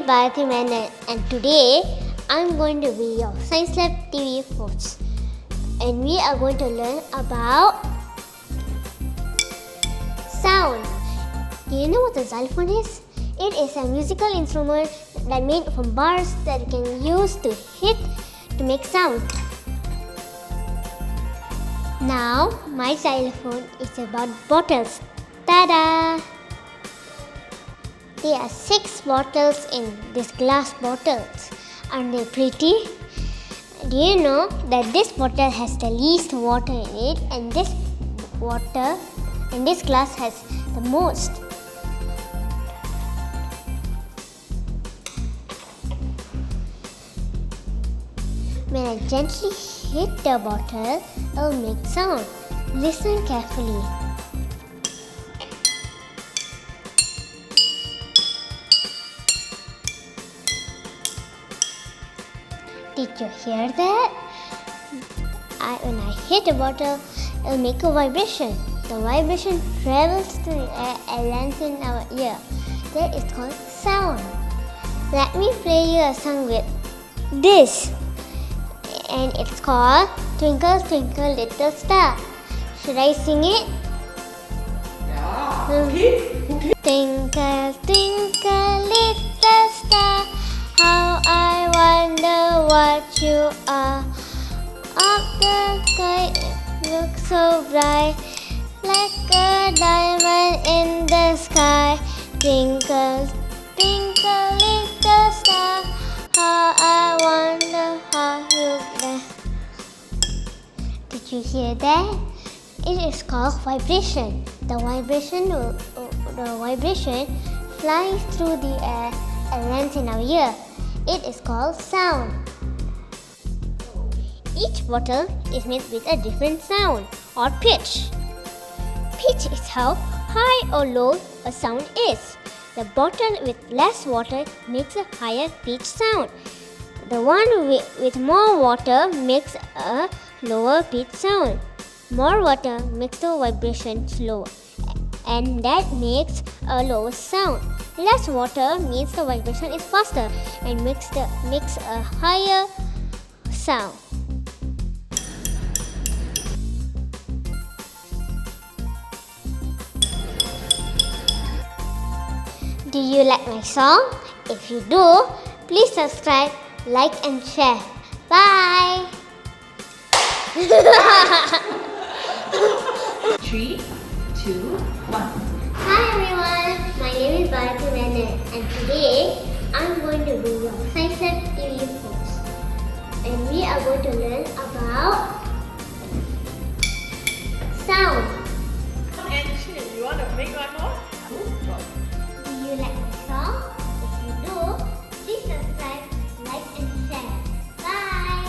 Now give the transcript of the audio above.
Bharathi Menon, and today I'm going to be your Science Lab TV host, and we are going to learn about sound. Do you know what a xylophone is? It is a musical instrument that made from bars that you can use to hit to make sound. Now, my xylophone is about bottles. Ta-da! There are 6 bottles in these glass bottles. Aren't they pretty? Do you know that this bottle has the least water in it, and this glass has the most? When I gently hit the bottle, it will make sound. Listen carefully. Did you hear that? When I hit the bottle, it will make a vibration. The vibration travels to the air and lands in our ear. That is called sound. Let me play you a song with this. And it's called Twinkle Twinkle Little Star. Should I sing it? Yeah. Okay. Twinkle Twinkle Little Star, how I wonder what you are. Up the sky it looks so bright, like a diamond in the sky. Twinkle, twinkle, little star, how I wonder how you are. Did you hear that? It is called vibration. The vibration flies through the air and lands in our ear. It is called sound. Each bottle is made with a different sound or pitch. Pitch is how high or low a sound is. The bottle with less water makes a higher pitch sound. The one with more water makes a lower pitch sound. More water makes the vibration slower, and that makes a lower sound. Less water means the vibration is faster and makes a higher sound. Do you like my song? If you do, please subscribe, like and share. Bye! 3, 2, 1. Hi everyone, my name is Bharathi Menon, and today I'm going to be your Science Lab TV host, and we are going to learn about sound. And chin, you want to make one more? Do you like my song? If you do, please subscribe, like and share. Bye!